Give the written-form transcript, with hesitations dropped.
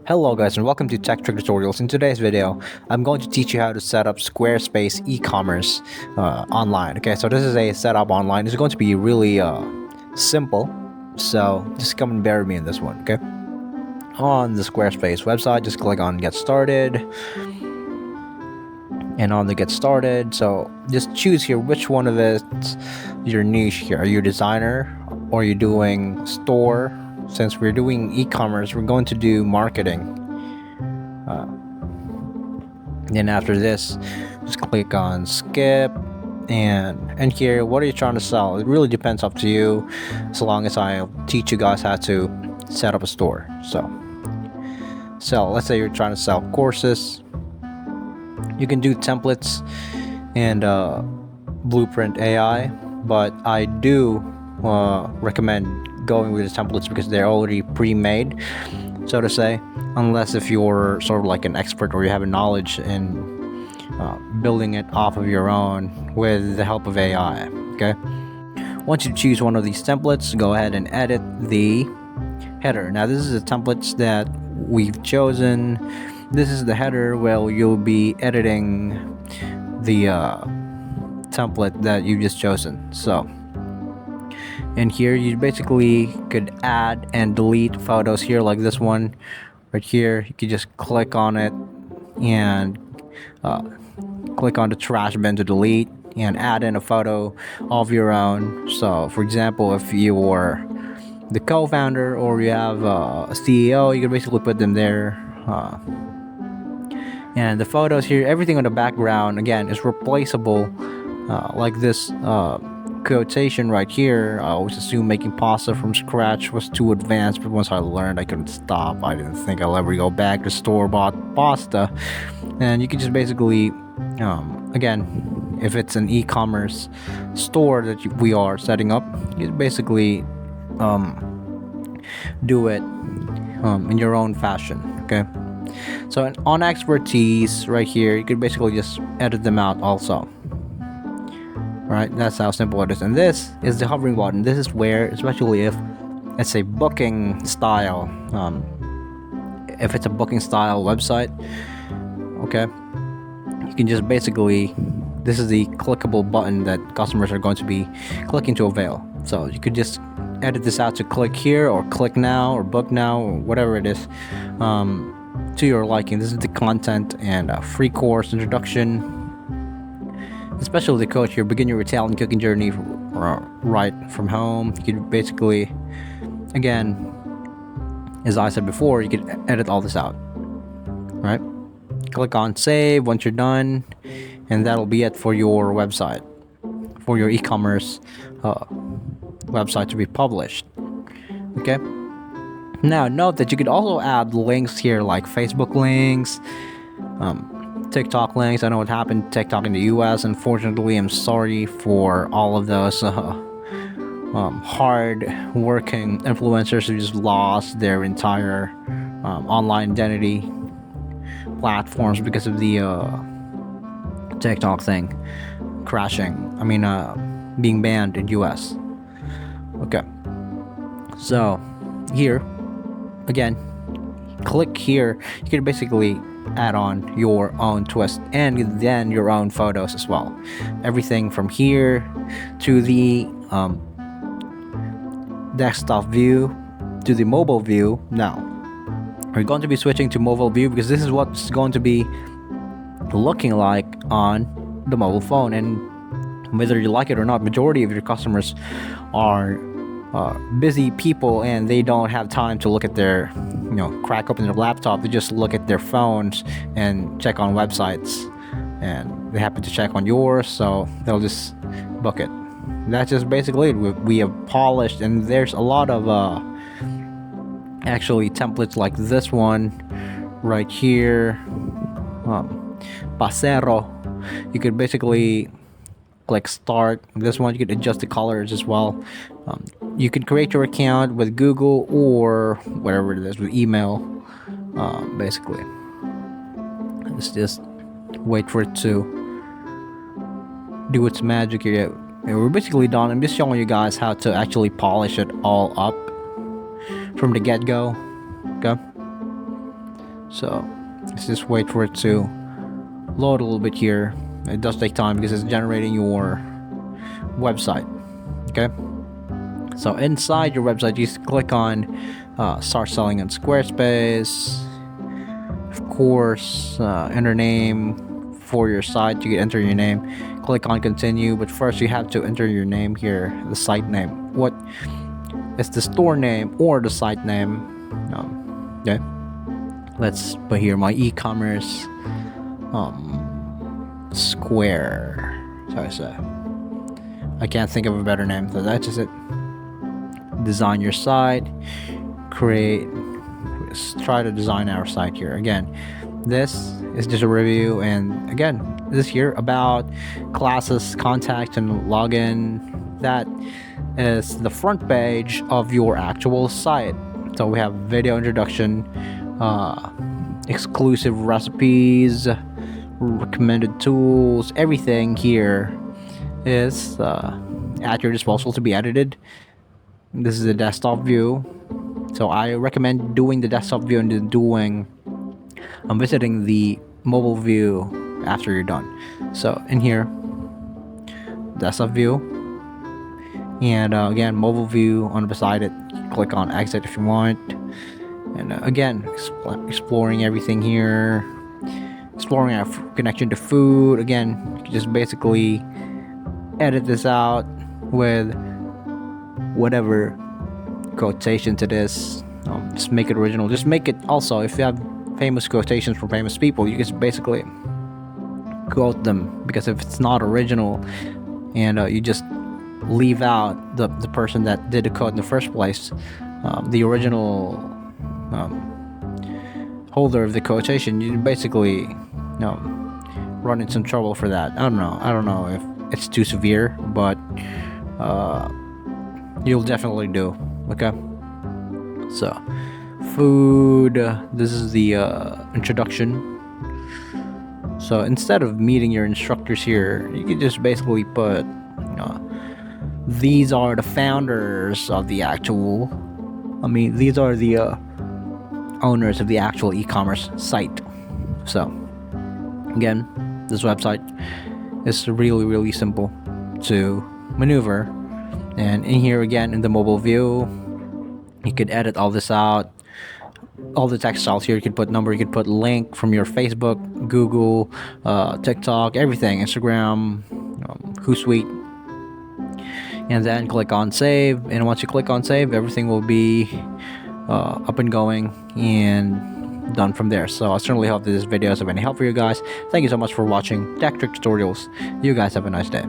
Hello guys and welcome to Tech Trick Tutorials. In today's video, I'm going to teach you how to set up Squarespace e-commerce online. Okay, so this is a setup online. It's going to be really simple, so just come and bear with me in this one, okay? On the Squarespace website, just click on Get Started. And on the Get Started, so just choose here which one of it's your niche here. Are you a designer or are you doing store? Since we're doing e-commerce, we're going to do marketing. Then after this, just click on skip, and here, what are you trying to sell? It really depends up to you, as long as I teach you guys how to set up a store. So let's say you're trying to sell courses. You can do templates and Blueprint AI, but I do recommend going with the templates because they're already pre-made, so to say, unless if you're sort of like an expert or you have a knowledge in building it off of your own with the help of AI. Okay, once you choose one of these templates, go ahead and edit the header. Now this is the templates that we've chosen. This is the header where you'll be editing the template that you've just chosen. So and here you basically could add and delete photos here, like this one right here. You could just click on it and click on the trash bin to delete and add in a photo of your own. So for example, if you were the co-founder or you have a CEO, you can basically put them there. And the photos here, everything on the background again is replaceable, like this quotation right here. I always assumed making pasta from scratch was too advanced, but once I learned, I couldn't stop. I didn't think I'll ever go back to store-bought pasta. And you can just basically, again, if it's an e-commerce store that we are setting up, you basically do it in your own fashion. Okay, so on expertise right here, you could basically just edit them out also. Right, that's how simple it is. And this is the hovering button. This is where, especially if it's a booking style, if it's a booking style website, okay, you can just basically, this is the clickable button that customers are going to be clicking to avail. So you could just edit this out to click here or click now or book now or whatever it is to your liking. This is the content and free course introduction, especially the coach here, begin your Italian cooking journey right from home. You could basically, again, as I said before, you could edit all this out, right? Click on save once you're done, and that'll be it for your website, for your e-commerce website to be published. Okay, now note that you could also add links here, like Facebook links, TikTok links. I know what happened to TikTok in the US. Unfortunately, I'm sorry for all of those hard working influencers who just lost their entire online identity platforms because of the TikTok thing crashing. I mean, being banned in US. Okay, so here again, click here. You can basically add on your own twist and then your own photos as well. Everything from here to the desktop view to the mobile view. Now we're going to be switching to mobile view because this is what it's going to be looking like on the mobile phone. And whether you like it or not, majority of your customers are busy people and they don't have time to look at their, crack open their laptop. They just look at their phones and check on websites, and they happen to check on yours, so they'll just book it. That's just basically it. We have polished, and there's a lot of actually templates like this one right here, Pasero. You could basically click start. This one you could adjust the colors as well. You could create your account with Google or whatever it is with email. Basically, let's just wait for it to do its magic here. We're basically done. I'm just showing you guys how to actually polish it all up from the get-go. Okay, so let's just wait for it to load a little bit here. It does take time because it's generating your website. Okay, so inside your website, you just click on start selling on Squarespace. Of course, enter name for your site. You can enter your name, click on continue, but first you have to enter your name here, the site name. What is the store name or the site name? Okay, let's put here my e-commerce Square. So I can't think of a better name, so that's just it. Design your site, create. Let's try to design our site here. Again, this is just a review, and again, this here about classes, contact, and login. That is the front page of your actual site. So we have video introduction, exclusive recipes, recommended tools. Everything here is at your disposal to be edited. This is the desktop view. So I recommend doing the desktop view and then visiting the mobile view after you're done. So in here, desktop view, and again, mobile view on beside it. Click on exit if you want, and again, exploring everything here, exploring our connection to food. Again, you can just basically edit this out with whatever quotation to this. Just make it original. Just make it also, if you have famous quotations from famous people, you just basically quote them, because if it's not original and you just leave out the person that did the quote in the first place, the original holder of the quotation, you basically run into some trouble for that. I don't know if it's too severe, but you'll definitely do. Okay, so food, this is the introduction. So instead of meeting your instructors here, you can just basically put these are the founders of the actual, these are the owners of the actual e-commerce site. So again, this website is really simple to maneuver. And in here again, in the mobile view, you could edit all this out, all the text styles here. You could put number, you could put link from your Facebook, Google, TikTok, everything, Instagram, Hootsuite, and then click on save. And once you click on save, everything will be up and going and done from there. So I certainly hope that this video is of any help for you guys. Thank you so much for watching Tech Trick Tutorials. You guys have a nice day.